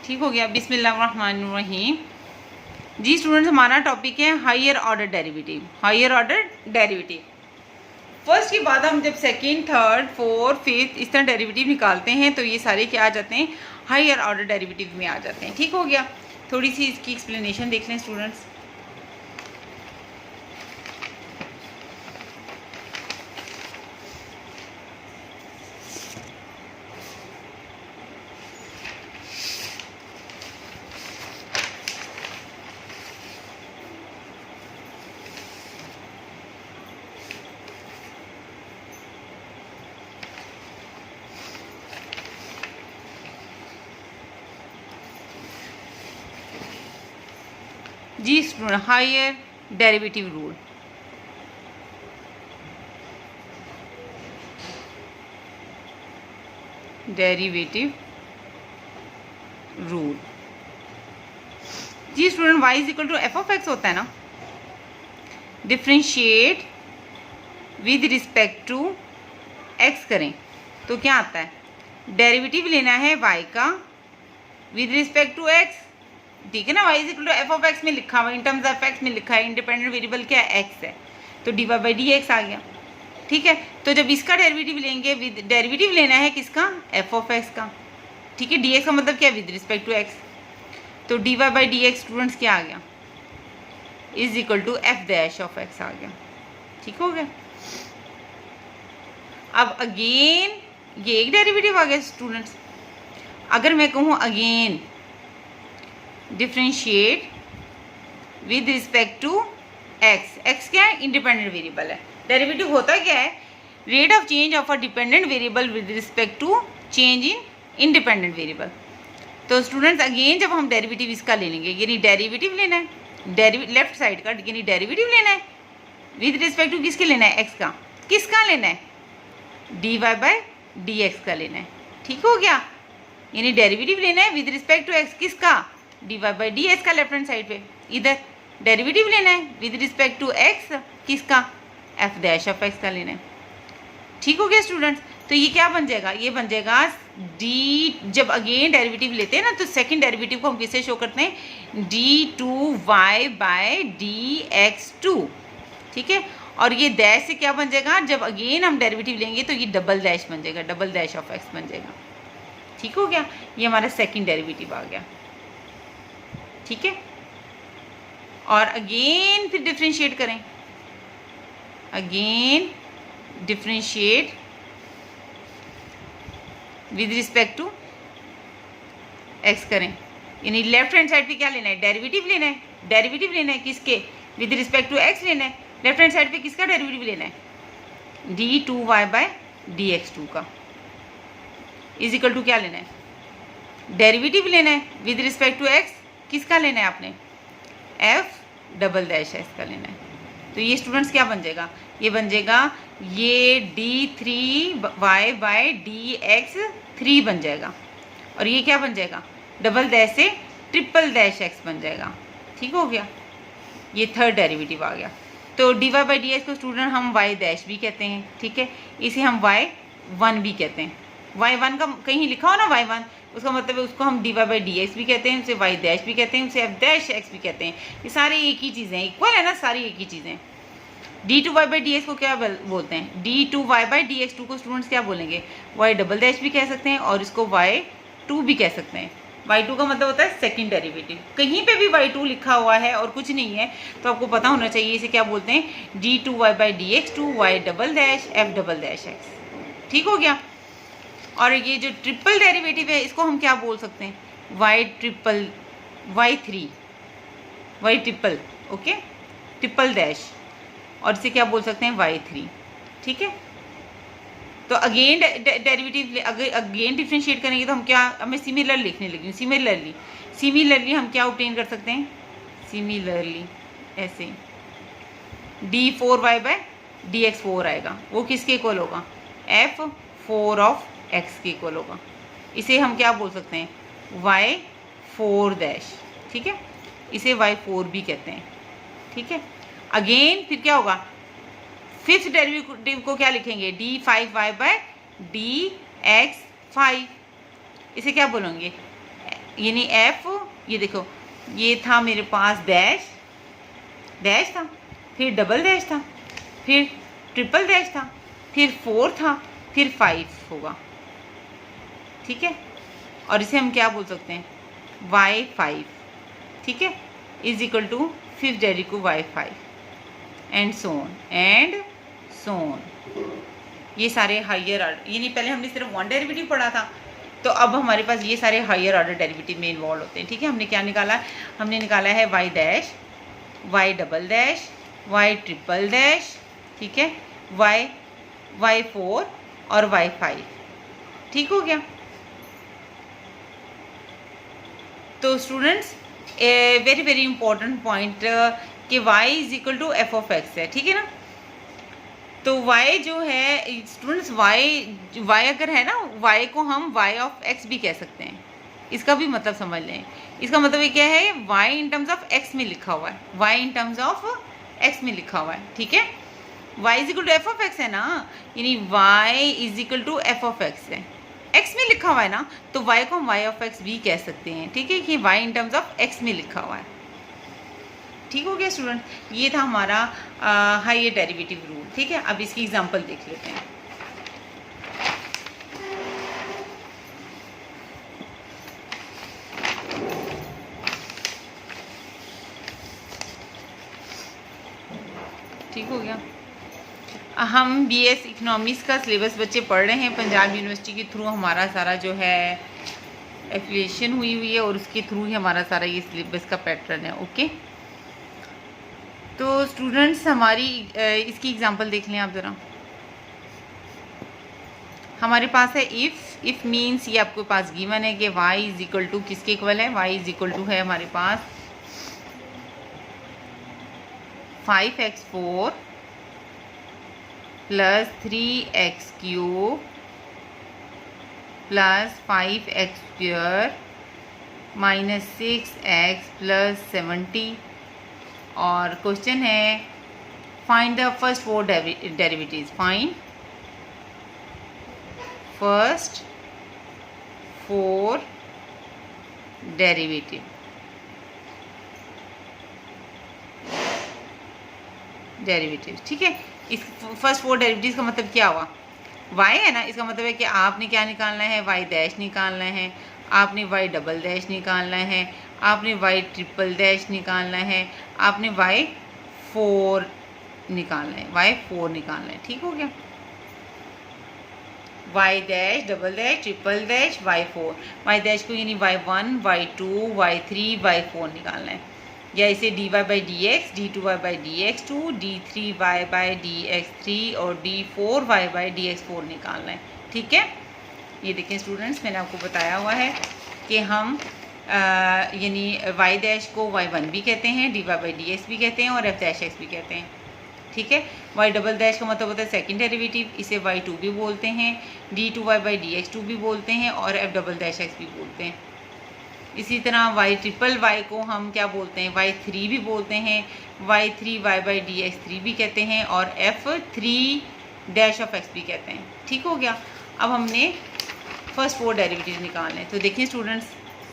ठीक हो गया। बिस्मिल्लाहिर्रहमानिर्रहीम। जी स्टूडेंट्स, हमारा टॉपिक है higher order derivative. Higher order derivative first के बाद हम जब सेकंड, थर्ड, फोर्थ, फिफ्थ इस तरह डेरिवेटिव निकालते हैं तो ये सारे क्या आ जाते हैं, हायर ऑर्डर डेरिवेटिव में आ जाते हैं। ठीक हो गया। थोड़ी सी इसकी एक्सप्लेनेशन देख लें स्टूडेंट्स। जी student, higher derivative rule. Derivative rule जी student, y is equal to F of X होता है ना। Differentiate with respect to x करें तो क्या आता है, डेरिवेटिव लेना है y का विद रिस्पेक्ट टू x। ठीक है ना, y is equal to F of X में लिखा हुआ, इन टर्म्स ऑफ एक्स में लिखा है, इंडिपेंडेंट वेरिएबल क्या है, x है, तो dy बाई डी एक्स आ गया। ठीक है, तो जब इसका डेरिवेटिव लेंगे, विद डेरिवेटिव लेना है किसका, एफ ऑफ एक्स का। ठीक है, dx का मतलब क्या है, विद रिस्पेक्ट टू x, तो dy by D x students क्या आ गया, is equal to f dash of x आ गया। ठीक हो गया। अब अगेन ये एक डेरिवेटिव आ गया स्टूडेंट्स। अगर मैं कहूँ again differentiate with respect to X, X क्या है, इंडिपेंडेंट वेरिएबल है। डेरिवेटिव होता क्या है, rate of change of a dependent variable with respect to change in independent variable. तो स्टूडेंट्स अगेन जब हम डेरिवेटिव इसका ले लेंगे, यानी डेरिवेटिव लेना है, लेफ्ट साइड का, यानी डेरिवेटिव लेना है विद रिस्पेक्ट टू किसके लेना है, एक्स का। किसका लेना है, D Y by D X का लेना है। ठीक हो गया, यानी डेरिवेटिव लेना है विद रिस्पेक्ट टू एक्स, किसका, D Y by D X का, लेफ्ट हैंड साइड पे। इधर डेरिवेटिव लेना है विद रिस्पेक्ट टू एक्स, किसका, एफ डैश ऑफ एक्स का लेना है। ठीक हो गया स्टूडेंट्स। तो ये क्या बन जाएगा, ये बन जाएगा डी, जब अगेन डेरिवेटिव लेते हैं ना तो सेकंड डेरिवेटिव को हम किससे शो करते हैं, D two Y by D X two. ठीक है, और ये डैश से क्या बन जाएगा, जब अगेन हम डेरिवेटिव लेंगे तो ये डबल डैश बन जाएगा, डबल डैश ऑफ एक्स बन जाएगा। ठीक हो गया, ये हमारा सेकंड डेरिवेटिव आ गया। ठीक है, और अगेन फिर डिफ्रेंशिएट करें, again differentiate with respect to X करें, यानी लेफ्ट हैंड साइड पे क्या लेना है, डेरिवेटिव लेना है, डेरिवेटिव लेना है किसके, विद रिस्पेक्ट टू एक्स लेना है। लेफ्ट हैंड साइड पे किसका डेरिवेटिव लेना है, D two Y by D X two का, इज इक्वल टू क्या लेना है, डेरिवेटिव लेना है विद रिस्पेक्ट टू एक्स, किसका लेना है आपने, एफ डबल डैश एक्स का लेना है। तो ये स्टूडेंट्स क्या बन जाएगा, ये बन जाएगा, ये D three Y by D X three बन जाएगा, और ये क्या बन जाएगा, डबल डैश से ट्रिपल डैश एक्स बन जाएगा। ठीक हो गया, ये थर्ड डेरिवेटिव आ गया। तो D Y by D X को स्टूडेंट हम वाई डैश भी कहते हैं। ठीक है, इसे हम वाई वन भी कहते हैं। वाई वन का कहीं लिखा हो ना वाई वन, उसका मतलब है उसको हम D Y by D X भी कहते हैं, उसे वाई डैश भी कहते हैं, उसे एफ डैश एक्स भी कहते हैं। ये सारे एक ही चीज़ें, इक्वल है ना, सारी एक ही चीज़ें। D two Y by D X को क्या बोलते हैं, D two Y by D X two को स्टूडेंट्स क्या बोलेंगे, वाई डबल डैश भी कह सकते हैं, और इसको वाई टू भी कह सकते हैं। वाई टू का मतलब होता है सेकंड डेरिवेटिव। कहीं पे भी वाई टू लिखा हुआ है और कुछ नहीं है तो आपको पता होना चाहिए इसे क्या बोलते हैं, D two Y by D X two Y double dash F double dash X. ठीक हो गया। और ये जो ट्रिपल डेरिवेटिव है इसको हम क्या बोल सकते हैं, Y triple, Y three, Y triple, okay, triple dash, और इसे क्या बोल सकते हैं, वाई थ्री। ठीक है, तो अगेन डेरिवेटिव अगेन डिफ्रेंशिएट करेंगे तो हम क्या, हमें सिमिलर लिखने लगी, सिमिलरली हम क्या ऑब्टेन कर सकते हैं, सिमिलरली ऐसे D four Y by D X four आएगा, वो किसके इक्वल होगा, एफ फोर ऑफ एक्स के इक्वल होगा। इसे हम क्या बोल सकते हैं, वाई फोर डैश। ठीक है, इसे वाई फोर भी कहते हैं। ठीक है, अगेन फिर क्या होगा, फिफ्थ डेरिवेटिव को क्या लिखेंगे, D five Y by D X five, इसे क्या बोलेंगे, यानी एफ, ये देखो ये था मेरे पास डैश, डैश था, फिर डबल डैश था, फिर ट्रिपल डैश था, फिर 4 था, फिर 5 होगा, ठीक है। और इसे हम क्या बोल सकते हैं, y5, ठीक है, is equal to fifth derivative को y5 एंड सोन। ये सारे हायर ऑर्डर, यानी पहले हमने सिर्फ वन डेरिवेटिव पढ़ा था, तो अब हमारे पास ये सारे हायर ऑर्डर डेरिवेटिव में इन्वॉल्व होते हैं, ठीक है। हमने क्या निकाला, हमने निकाला है y dash, y double dash, y triple dash, ठीक है, y4 और y5, ठीक हो गया। तो students very very important point कि y is equal to F of X है, ठीक है ना। तो y जो है स्टूडेंट्स, y अगर है ना, y को हम y ऑफ x भी कह सकते हैं, इसका भी मतलब समझ लें। इसका मतलब ये क्या है, y in terms of x में लिखा हुआ है, y in terms of x में लिखा हुआ है, ठीक है। y is equal to F of X है ना, यानी y is equal to F of X है, x में लिखा हुआ है ना, तो y को हम y ऑफ x भी कह सकते हैं, ठीक है, कि y in terms of x में लिखा हुआ है, ठीक हो गया स्टूडेंट। ये था हमारा हायर डेरिवेटिव रूल, ठीक है। अब इसकी एग्जांपल देख लेते हैं। ठीक हो गया। हम बीएस इकोनॉमिक्स का सिलेबस बच्चे पढ़ रहे हैं, पंजाब यूनिवर्सिटी के थ्रू हमारा सारा जो है एफिलिएशन हुई है, और उसके थ्रू ही हमारा सारा ये सिलेबस का पैटर्न है, ओके। तो स्टूडेंट्स हमारी इसकी एग्जांपल देख लें आप ज़रा। हमारे पास है इफ़ मीन्स, ये आपके पास गिवन है कि y इज इक्वल टू किसके इक्वल है, y इज इक्वल टू है हमारे पास 5x4 plus 3x³ plus 5x² minus 6x plus 70। और क्वेश्चन है find the first 4 derivatives, find first 4 derivative, ठीक है। इस फर्स्ट 4 डेरिवेटिव्स का मतलब क्या हुआ, y है ना, इसका मतलब है कि आपने क्या निकालना है, y डैश निकालना है, आपने y डबल डैश निकालना है, आपने y ट्रिपल डैश निकालना है, आपने y4 निकालना है, y4 निकालना है, ठीक हो गया। y dash double dash triple dash y4, y dash को यानी y1 y2 y3 y4 निकालना है, या इसे dy by D x, d2y by D x 2, d3y by D x 3 और d4y बाई डी एक्स 4 निकालना है, ठीक है। ये देखें स्टूडेंट्स, मैंने आपको बताया हुआ है कि हम यानी y डैश को y1 भी कहते हैं, dy बाई डी एक्स भी कहते हैं, और f डैश एक्स भी कहते हैं, ठीक है। y डबल डैश का मतलब होता है सेकंड डेरिवेटिव, इसे y2 भी बोलते हैं, d2y बाई डी एक्स 2 भी बोलते हैं, और f डबल डैश एक्स भी बोलते हैं। इसी तरह y ट्रिपल y को हम क्या बोलते हैं, y3 भी बोलते हैं, y3y बाई डी एक्स 3 भी कहते हैं, और f3 डैश ऑफ x भी कहते हैं, ठीक हो गया। अब हमने फर्स्ट 4 डेरिवेटिव निकालने हैं, तो देखिए स्टूडेंट्स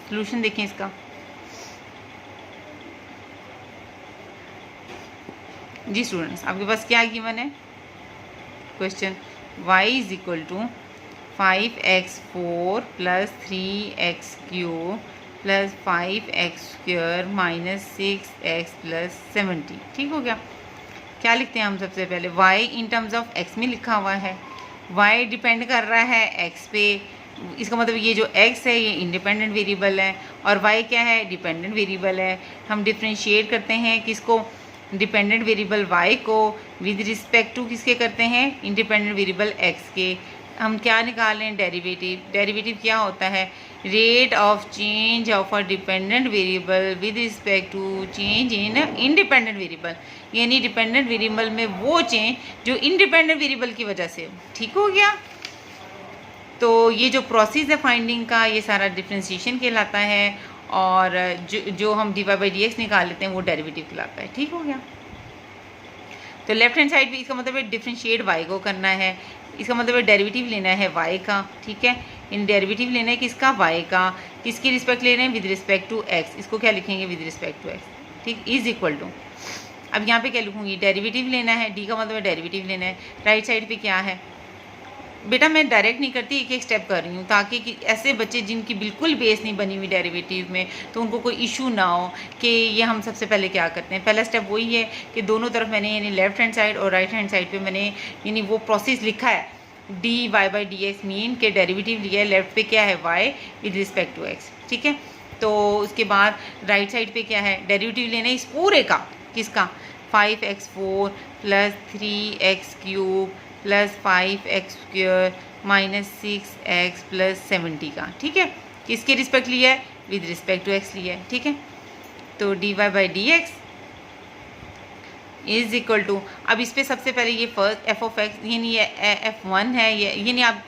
सॉल्यूशन देखें इसका। जी स्टूडेंट्स, आपके पास क्या गिवन है question, y is equal to 5x4 plus 3x³ plus 5x² minus 6x plus 70, ठीक हो गया। क्या लिखते हैं हम सबसे पहले, y in terms of x में लिखा हुआ है, y डिपेंड कर रहा है x पे, इसका मतलब ये जो x है ये इंडिपेंडेंट वेरिएबल है, और y क्या है, डिपेंडेंट वेरिएबल है। हम डिफ्रेंशिएट करते हैं किसको, डिपेंडेंट वेरिएबल y को विद रिस्पेक्ट टू किसके करते हैं, इंडिपेंडेंट वेरिएबल x के। हम क्या निकाल रहे हैं, डेरिवेटिव। डेरिवेटिव क्या होता है, rate of change of a dependent variable with respect to change in independent variable, यानी डिपेंडेंट वेरिएबल में वो चेंज जो इंडिपेंडेंट वेरिएबल की वजह से, ठीक हो गया। तो ये जो प्रोसेस है फाइंडिंग का, ये सारा डिफ्रेंशिएशन कहलाता है, और जो हम dy बाई डी एक्स निकाल लेते हैं वो डेरिवेटिव कहलाता है, ठीक हो गया। तो लेफ्ट हैंड साइड भी इसका मतलब है डिफ्रेंशिएट y को करना है, इसका मतलब है डेरिवेटिव लेना है y का, ठीक है। इन डेरिवेटिव लेना है किसका, y का, किसकी रिस्पेक्ट लेना है, विद रिस्पेक्ट टू x, इसको क्या लिखेंगे, विद रिस्पेक्ट टू x, ठीक, इज इक्वल टू, अब यहाँ पे क्या लिखूँगी, डेरिवेटिव लेना है, d का मतलब है डेरिवेटिव लेना है, राइट साइड पे क्या है, बेटा मैं डायरेक्ट नहीं करती, एक एक स्टेप कर रही हूँ ताकि कि ऐसे बच्चे जिनकी बिल्कुल बेस नहीं बनी हुई डेरिवेटिव में तो उनको कोई इशू ना हो कि ये हम सबसे पहले क्या करते हैं। पहला स्टेप वही है कि दोनों तरफ मैंने यानी लेफ्ट हैंड साइड और राइट हैंड साइड पे मैंने यानी वो प्रोसेस लिखा है, D Y by D x mean के डेरिवेटिव लिया है, लेफ्ट पे क्या है y with respect to x, ठीक है। तो उसके बाद राइट साइड पे क्या है, डेरिवेटिव लेना है इस पूरे का, किसका, 5x4 + 3x³ + 5x² - 6x + 70 का, ठीक है। किसके रिस्पेक्ट लिया है, विद रिस्पेक्ट टू x लिया है, ठीक है। तो dy/dx इज इक्वल टू, अब इस पे सबसे पहले ये फर्स्ट f(x) यानी ये f1 है, ये यानी आप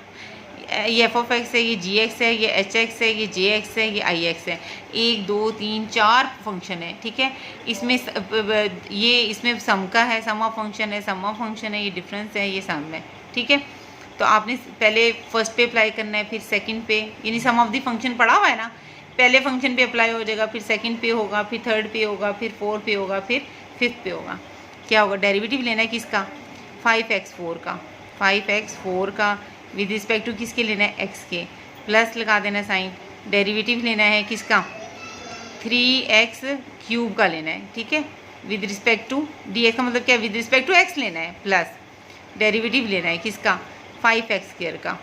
ये f(x) है, ये gx है, ये hx है, ये jx है, ये ix है, 1 2 3 4 फंक्शन है, ठीक है। इसमें ये इसमें सम का है, सम ऑफ फंक्शन है, सम ऑफ फंक्शन है, ये डिफरेंस है, ये सम है, ठीक है। तो आपने पहले फर्स्ट पे अप्लाई करना है, फिर सेकंड पे, यानी सम ऑफ द फंक्शन पढ़ा हुआ है ना, पहले फंक्शन पे अप्लाई हो जाएगा, फिर सेकंड पे होगा, फिर थर्ड पे होगा, फिर फोर्थ पे होगा, फिर फिफ्थ पे होगा। क्या होगा, डेरिवेटिव लेना है किसका, 5x4 का, 5x4 का विद रिस्पेक्ट टू किसके लेना है, x के, प्लस लगा देना साइन, डेरिवेटिव लेना है किसका, 3x³ का लेना है, ठीक है, विद रिस्पेक्ट टू dx का मतलब क्या, विद रिस्पेक्ट टू x लेना है, प्लस डेरिवेटिव लेना है किसका, 5x² का,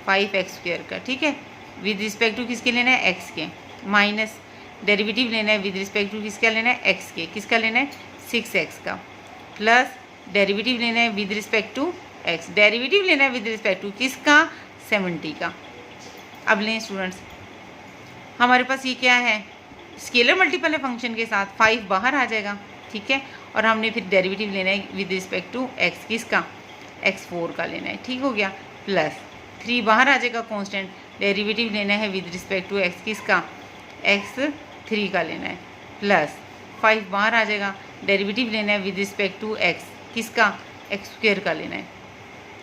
5x² का, ठीक है, विद रिस्पेक्ट टू किसके लेना है, x के, माइनस डेरिवेटिव लेना है विद रिस्पेक्ट टू किसका लेना है, x के, किसका लेना है, 6x का, प्लस डेरिवेटिव लेना है with respect to x, derivative लेना है विद रिस्पेक्ट टू किसका, 70 का। अब लें स्टूडेंट्स, हमारे पास ये क्या है, स्केलर मल्टीपल है फंक्शन के साथ, 5 बाहर आ जाएगा, ठीक है, और हमने फिर डेरिवेटिव लेना है विद रिस्पेक्ट टू x, किसका, x4 का लेना है, ठीक हो गया, प्लस 3 बाहर आ जाएगा कांस्टेंट, डेरिवेटिव लेना है विद रिस्पेक्ट टू x, किसका, x3 का लेना है, प्लस 5 बाहर आ जाएगा, डेरिवेटिव लेना है विद रिस्पेक्ट टू x, किसका, x² का लेना है,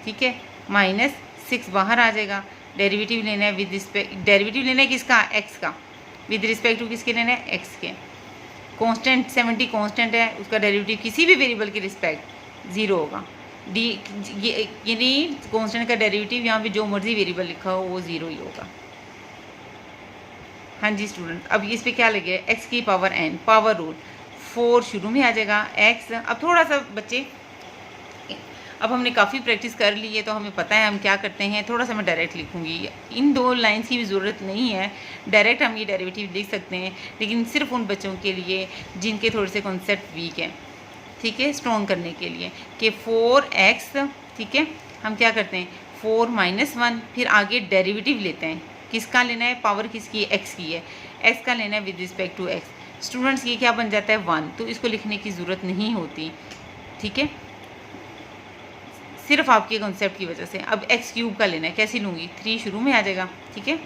ठीक है, माइनस 6 बाहर आ जाएगा, डेरिवेटिव लेना है विद रिस्पेक्ट, डेरिवेटिव लेना है किसका, x का, विद रिस्पेक्ट टू किसके लेना है, x के, कांस्टेंट 70 कांस्टेंट है, उसका डेरिवेटिव किसी भी वेरिएबल की रिस्पेक्ट 0 होगा, डी यानी कांस्टेंट का डेरिवेटिव यहाँ पे जो मर्जी वेरिएबल लिखा हो वो 0 ही होगा। हाँ जी स्टूडेंट, अब इस पे क्या लगे, x की पावर n, पावर रूल 4 शुरू में आ जाएगा, x, अब थोड़ा सा बच्चे, अब हमने काफ़ी प्रैक्टिस कर ली है तो हमें पता है हम क्या करते हैं, थोड़ा सा मैं डायरेक्ट लिखूंगी, इन 2 लाइंस की भी ज़रूरत नहीं है, डायरेक्ट हम ये डेरिवेटिव लिख सकते हैं, लेकिन सिर्फ उन बच्चों के लिए जिनके थोड़े से कॉन्सेप्ट वीक हैं, ठीक है, स्ट्रॉन्ग करने के लिए कि 4x, ठीक है, हम क्या करते हैं 4 - 1, फिर आगे डेरिवेटिव लेते हैं, किसका लेना है, पावर किसकी है, x की है, x का लेना है with respect to x। Students ये क्या बन जाता है 1, तो इसको लिखने की ज़रूरत नहीं होती, ठीक है, सिर्फ आपके कॉन्सेप्ट की वजह से। अब x³ का लेना है, कैसे लूँगी, 3 शुरू में आ जाएगा, ठीक है,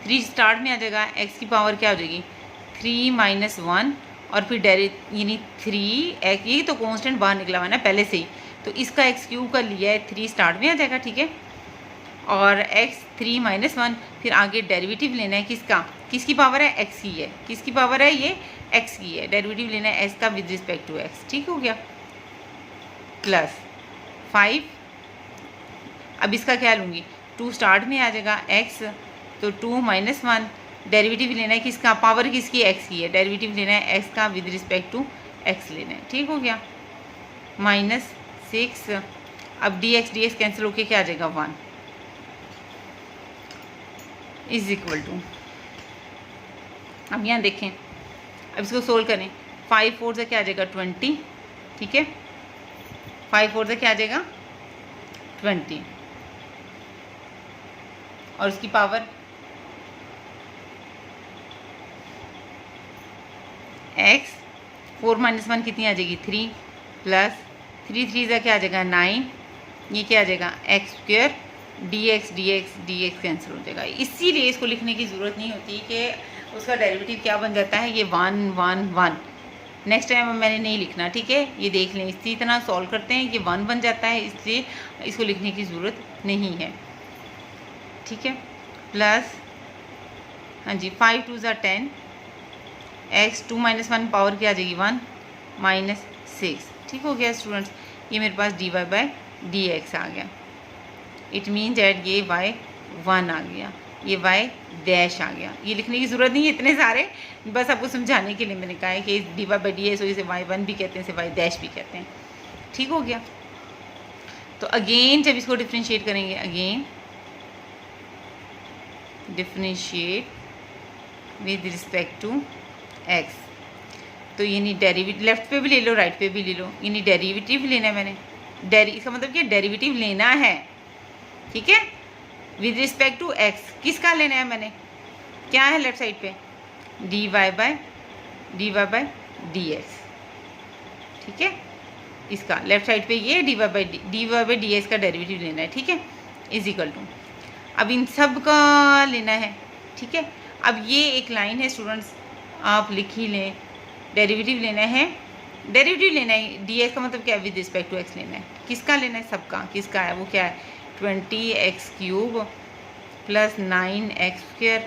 3 स्टार्ट में आ जाएगा, x की पावर क्या हो जाएगी 3 - 1, और फिर यानी 3x, ये तो कांस्टेंट बाहर निकला हुआ है ना पहले से ही, तो इसका x³ का लिया है, 3 स्टार्ट में आ जाएगा, ठीक है, और x 3 - 1, फिर आगे डेरिवेटिव लेना है किसका, किसकी पावर है, x की है, किसकी पावर है, ये x की है, डेरिवेटिव लेना है x का विद रिस्पेक्ट टू x, ठीक हो गया, प्लस 5, अब इसका क्या लूँगी, 2 स्टार्ट में आ जाएगा, x, तो 2 - 1, डेरिवेटिव लेना है किसका, पावर किसकी, x की है, डेरिवेटिव लेना है x का विद रिस्पेक्ट टू x लेना है, ठीक हो गया, -6, अब dx कैंसिल होके क्या आ जाएगा 1, इज इक्वल टू, अब यहाँ देखें, अब इसको सोल्व करें, 5 4 से क्या आ जाएगा 20, ठीक है, 5 4 से क्या आ जाएगा 20, और उसकी पावर x, 4 - 1 कितनी आ जाएगी 3, प्लस 3 3 से क्या आ जाएगा 9, ये क्या आ जाएगा x², dx कैंसिल हो जाएगा, इसीलिए इसको लिखने की ज़रूरत नहीं होती कि उसका डेरिवेटिव क्या बन जाता है, ये 1 1 1, नेक्स्ट टाइम मैंने नहीं लिखना, ठीक है, ये देख लें, इसी तरह सॉल्व करते हैं, ये 1 बन जाता है, इसलिए इसको लिखने की ज़रूरत नहीं है। ठीक है, प्लस हाँ जी 5 2 ज़ा 10 x 2 - 1 पावर क्या आ जाएगी 1 -6। ठीक हो गया स्टूडेंट्स, ये मेरे पास dy/dx आ गया। इट मीन दैट ये y1 आ गया, ये y डैश आ गया। ये लिखने की ज़रूरत नहीं है इतने सारे, बस आपको समझाने के लिए मैंने कहा है कि dy/dx इसे y1 भी कहते हैं, इसे y डैश भी कहते हैं। ठीक हो गया। तो अगेन जब इसको डिफ्रेंशिएट करेंगे, again differentiate with respect to x, तो यानी डेरिवेटिव लेफ्ट पे भी ले लो राइट पे भी ले लो, यानी डेरिवेटिव लेना है मैंने। इसका मतलब क्या, डेरिवेटिव लेना है। ठीक है, विद रिस्पेक्ट टू x किसका लेना है मैंने, क्या है लेफ्ट साइड पे dy/dx। ठीक है, इसका लेफ्ट साइड पे ये dy/dx का डेरिवेटिव लेना है। ठीक है, इज इक्वल टू, अब इन सब का लेना है। ठीक है, अब ये एक लाइन है स्टूडेंट्स, आप लिख ही लें, डेरिवेटिव लेना है, डेरिवेटिव लेना है। ds का मतलब क्या है, विद रिस्पेक्ट टू x लेना है। किसका लेना है, सबका। किसका है वो, क्या है 20x³ plus 9x²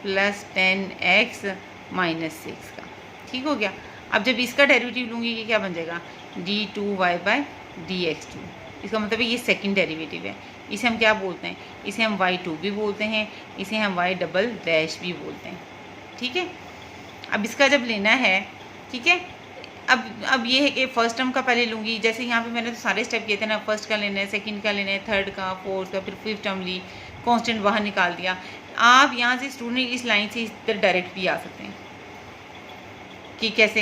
plus 10x - 6 का। ठीक हो गया। अब जब इसका डेरिवेटिव लूँगी ये क्या बन जाएगा, d2y/dx2। इसका मतलब ये सेकंड डेरिवेटिव है। इसे हम क्या बोलते हैं, इसे हम y2 भी बोलते हैं, इसे हम y डबल डैश भी बोलते हैं। ठीक है, अब इसका जब लेना है, ठीक है, अब ये है कि फर्स्ट टर्म का पहले लूँगी। जैसे यहाँ पे मैंने तो सारे स्टेप किए थे ना, फर्स्ट का लेना है, सेकंड का लेना है, थर्ड का, फोर्थ का, फिर फिफ्थ टर्म ली, कांस्टेंट बाहर निकाल दिया। आप यहाँ से स्टूडेंट इस लाइन से इस तरह डायरेक्ट भी आ सकते हैं कि कैसे,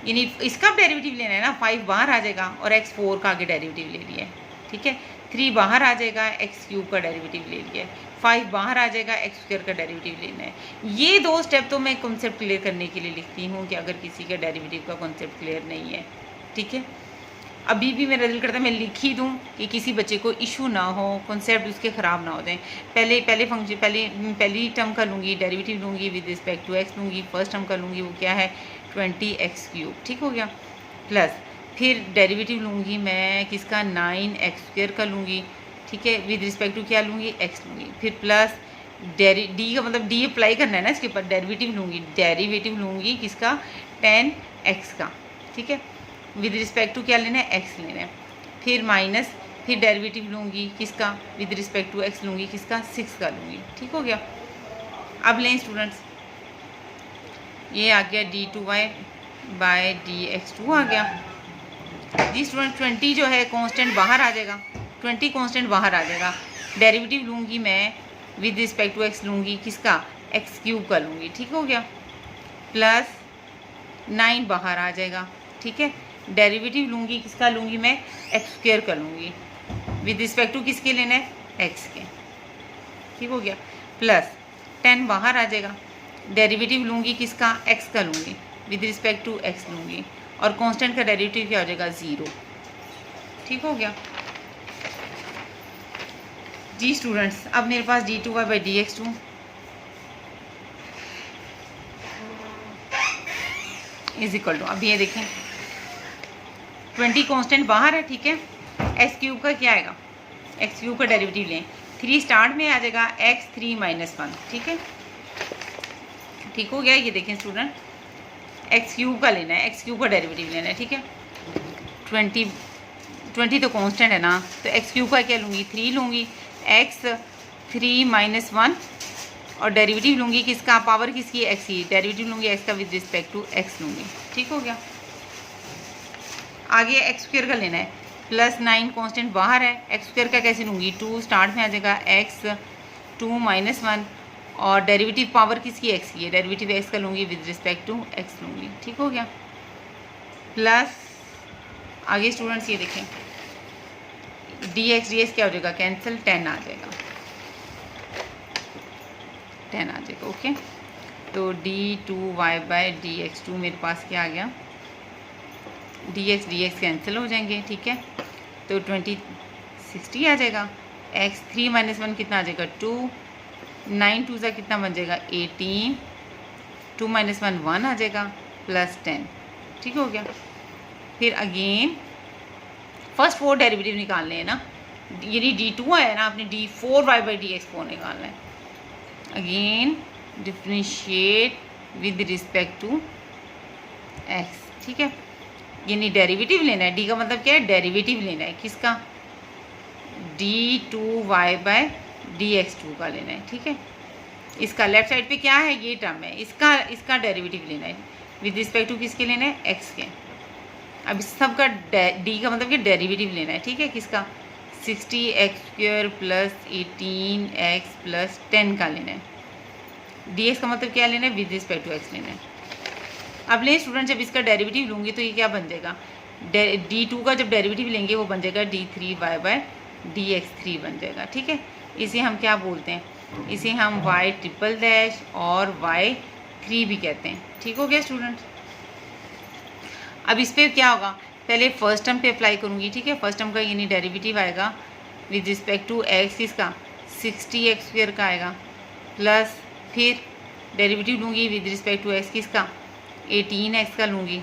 यानी इसका डेरिवेटिव लेना है ना, 5 बाहर आ जाएगा और x4 का आगे डेरिवेटिव ले लिया है। ठीक है, 3 बाहर आ जाएगा, x³ का डेरिवेटिव ले लिया है, 5 बाहर आ जाएगा, x² का डेरिवेटिव लेना है। ये 2 स्टेप तो मैं कॉन्सेप्ट क्लियर करने के लिए लिखती हूँ कि अगर किसी का डेरिवेटिव का कॉन्सेप्ट क्लियर नहीं है। ठीक है, अभी भी मेरा दिल करता है मैं लिख ही दूँ कि किसी बच्चे को इशू ना हो, कॉन्सेप्ट उसके ख़राब ना हो जाए। पहली टर्म का लूँगी, डेरिवेटिव लूँगी, विद रिस्पेक्ट टू x लूँगी। फर्स्ट टर्म का लूँगी, वो क्या है 20x³। ठीक हो गया, प्लस फिर डेरिवेटिव लूँगी मैं किसका, 9x² का लूँगी। ठीक है, विद रिस्पेक्ट टू क्या लूँगी, x लूँगी। फिर प्लस डी का मतलब डी अप्लाई करना है ना इसके ऊपर, डेरिवेटिव लूँगी किसका, 10x का। ठीक है, विद रिस्पेक्ट टू क्या लेना है, x लेना है। फिर माइनस, फिर डेरिवेटिव लूँगी किसका, विद रिस्पेक्ट टू x लूँगी किसका, 6 का लूँगी। ठीक हो गया। अब लें स्टूडेंट्स, ये आ गया d2y/dx2 आ गया जी स्टूडेंट। 20 जो है कांस्टेंट बाहर आ जाएगा, 20 कांस्टेंट बाहर आ जाएगा। डेरिवेटिव लूँगी मैं, विद रिस्पेक्ट टू x लूँगी किसका, x³ का लूँगी। ठीक हो गया, प्लस 9 बाहर आ जाएगा। ठीक है, डेरिवेटिव लूँगी किसका लूँगी मैं, x² का लूँगी, विद रिस्पेक्ट टू किसके लेना है, x के। ठीक हो गया, प्लस 10 बाहर आ जाएगा। डेरिवेटिव लूँगी किसका, x का लूँगी, विद रिस्पेक्ट टू x लूँगी, और कांस्टेंट का डेरिवेटिव क्या हो जाएगा, 0। ठीक हो गया जी स्टूडेंट्स। अब मेरे पास d2y/dx2 इज इक्वल टू, अब ये देखें 20 कांस्टेंट बाहर है। ठीक है, x³ का क्या आएगा, x³ का डेरिवेटिव लें, 3 स्टार्ट में आ जाएगा, x3 - 1। ठीक है, ठीक हो गया। ये देखें स्टूडेंट, x³ का लेना है, x³ का डेरिवेटिव लेना है। ठीक है, 20 तो कांस्टेंट है ना, तो x³ का क्या लूँगी, 3 लूँगी, x3 - 1, और डेरिवेटिव लूँगी किसका, पावर किसकी, x की, डेरिवेटिव लूँगी x का, विद रिस्पेक्ट टू x लूँगी। ठीक हो गया। आगे x² का लेना है, प्लस 9 कांस्टेंट बाहर है, x² का कैसे लूँगी, 2 स्टार्ट में आ जाएगा, x2 - 1, और डेरिवेटिव पावर किसकी, x की है, डेरिवेटिव x का लूँगी, विद रिस्पेक्ट टू x लूँगी। ठीक हो गया, प्लस आगे स्टूडेंट्स ये देखें dx क्या हो जाएगा, कैंसिल, 10 आ जाएगा, 10 आ जाएगा। ओके, तो d2y/dx2 मेरे पास क्या आ गया, dx कैंसिल हो जाएंगे। ठीक है, तो 60 आ जाएगा, x3 - 1 कितना आ जाएगा, 2, 9 2 कितना बन जाएगा, 18, 2 - 1 आ जाएगा, प्लस 10। ठीक हो गया। फिर अगेन फर्स्ट 4 डेरिवेटिव निकालने हैं ना, यानी D2 है ना, आपने d4y/dx4 निकालना है। Again differentiate with respect to x, ठीक है, यानी डेरिवेटिव लेना है। d का मतलब क्या है, डेरिवेटिव लेना है, किसका, d2y/dx2 का लेना है, ठीक है। इसका लेफ्ट साइड पे क्या है, ये टर्म है, इसका डेरिवेटिव लेना है विद रिस्पेक्ट टू किसके लेना है, x के। अब इस सब का d का मतलब कि डेरिवेटिव लेना है, ठीक है, किसका, 60x² + 18x + 10 का लेना है। dx का मतलब क्या लेना है, विद रिस्पेक्ट टू x लेना है। अब ले स्टूडेंट, जब इसका डेरिवेटिव लूँगी तो ये क्या बन जाएगा, d2 का जब डेरिवेटिव लेंगे वो बन जाएगा d3y/dx3 बन जाएगा, ठीक है। इसे हम क्या बोलते हैं, इसे हम y∭- और y3 भी कहते हैं, ठीक हो गया स्टूडेंट। अब इस पर क्या होगा, पहले फर्स्ट टर्म पे अप्लाई करूँगी, ठीक है। फर्स्ट टर्म का यानी डेरिवेटिव आएगा विद रिस्पेक्ट टू x, किसका, 60x² का आएगा, प्लस फिर डेरिवेटिव लूँगी विद रिस्पेक्ट टू x, किसका, 18x का लूँगी,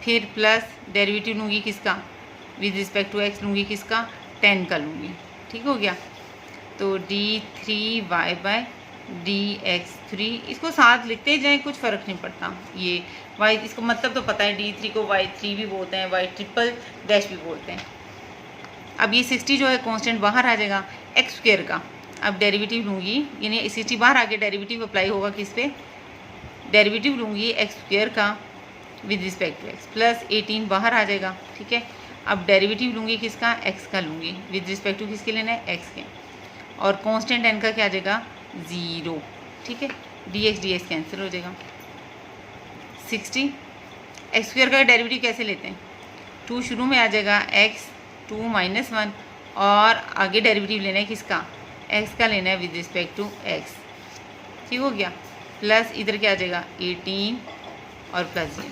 फिर प्लस डेरिवेटिव लूँगी किसका, विद रिस्पेक्ट टू x लूँगी किसका, 10 का लूँगी, ठीक हो गया। तो d3y/dx3, इसको साथ लिखते जाएं, कुछ फ़र्क नहीं पड़ता। ये y, इसको मतलब तो पता है, d3 को y3 भी बोलते हैं, y∭- भी बोलते हैं। अब ये 60 जो है कांस्टेंट बाहर आ जाएगा x² का। अब डेरिवेटिव लूँगी, यानी 60 बाहर आके डेरिवेटिव अप्लाई होगा किस पे, डेरिवेटिव लूँगी x² का with respect to x, plus 18 बाहर आ जाएगा, ठीक है। अब डेरिवेटिव लूँगी किसका, x का लूँगी, विद रिस्पेक्ट टू किसके लेना है, x के, और कांस्टेंट n का क्या आ जाएगा, 0, ठीक है। dx कैंसिल हो जाएगा। 60 x² का डेरिवेटिव कैसे लेते हैं, 2 शुरू में आ जाएगा, x 2 - 1, और आगे डेरिवेटिव लेना है किसका, x का लेना है विद रिस्पेक्ट टू x, ठीक हो गया। प्लस इधर क्या आ जाएगा, 18 और प्लस 0,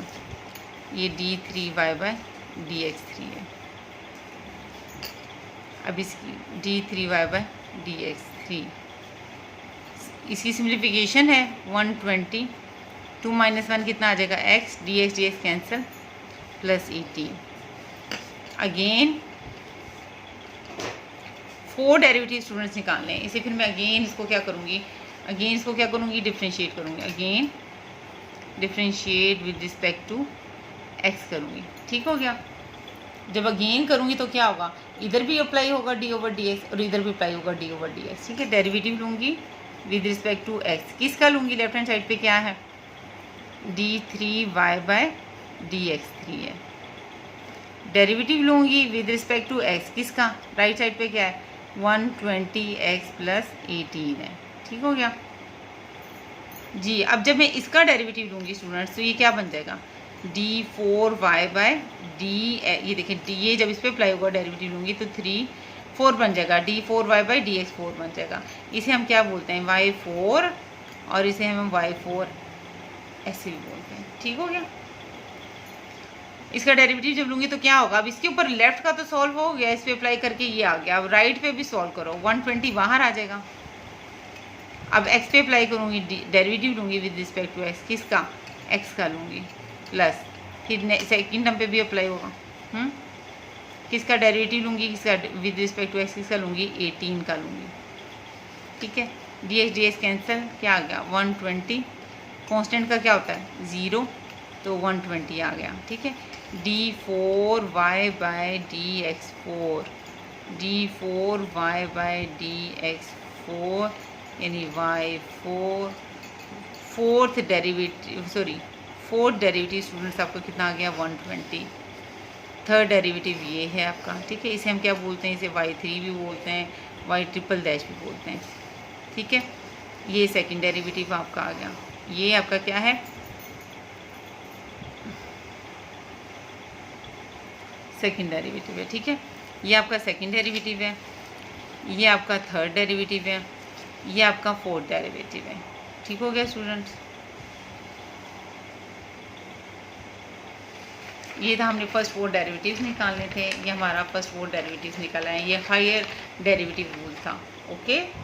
ये d3y/dx3 है। अब इसकी d3y/dx3, इसकी सिम्प्लीफिकेशन है 120, 2 - 1 कितना आ जाएगा, x, dx cancel, plus 18। Again 4 derivative students निकालने हैं। इसे फिर मैं अगेन इसको क्या करूँगी, डिफ्रेंशिएट करूँगी, again differentiate with respect to x करूँगी, ठीक हो गया। जब अगेन करूँगी तो क्या होगा, इधर भी अप्लाई होगा d/dx और इधर भी अप्लाई होगा d/dx, ठीक है। डेरिवेटिव लूँगी विद रिस्पेक्ट टू x, किसका लूँगी, लेफ्ट हैंड साइड पे क्या है, d3y/dx3 है। डेरिवेटिव लूँगी विद रिस्पेक्ट टू x, किसका, राइट साइड पे क्या है, 120x + 18 है, ठीक हो गया जी। अब जब मैं इसका डेरिवेटिव लूँगी स्टूडेंट्स तो ये क्या बन जाएगा, d4y/d, ये देखिए d, ये जब इस पर अप्लाई होगा डेरिवेटिव लूँगी तो 4 बन जाएगा, d4y/dx4 बन जाएगा। इसे हम क्या बोलते हैं, y4, और इसे हम y4 ऐसे भी बोलते हैं, ठीक हो गया। इसका डेरिवेटिव जब लूँगी तो क्या होगा, अब इसके ऊपर लेफ्ट का तो सॉल्व हो गया, इस पर अप्लाई करके ये आ गया। अब राइट पे भी सॉल्व करो, 120 बाहर आ जाएगा। अब x पे अप्लाई करूँगी, डेरिवेटिव लूँगी विद रिस्पेक्ट टू x, किसका, x का लूँगी, प्लस फिर सेकेंड टर्म पे भी अप्लाई होगा, किसका डेरिवेटिव लूँगी, किसका विद रिस्पेक्ट टू x, किसका लूँगी, 18 का लूँगी, ठीक है। dx कैंसिल, क्या आ गया, 120, कांस्टेंट का क्या होता है, 0, तो 120 आ गया, ठीक है। d4y/dx4, d4y/dx4 यानी y4, फोर्थ डेरिवेटिव स्टूडेंट्स आपको कितना आ गया, 120। थर्ड डेरिवेटिव ये है आपका, ठीक है। इसे हम क्या बोलते हैं, इसे y3 भी बोलते हैं, y∭- भी बोलते हैं, ठीक है। ये सेकंड डेरिवेटिव आपका आ गया, ये आपका क्या है, सेकंड डेरिवेटिव है, ठीक है। ये आपका सेकंड डेरिवेटिव है, ये आपका थर्ड डेरिवेटिव है, ये आपका फोर्थ डेरिवेटिव है, ठीक हो गया स्टूडेंट्स। ये था, हमने फर्स्ट 4 डेरिवेटिव्स निकालने थे, ये हमारा फर्स्ट 4 डेरिवेटिव्स निकला है, ये हायर डेरिवेटिव रूल था, ओके।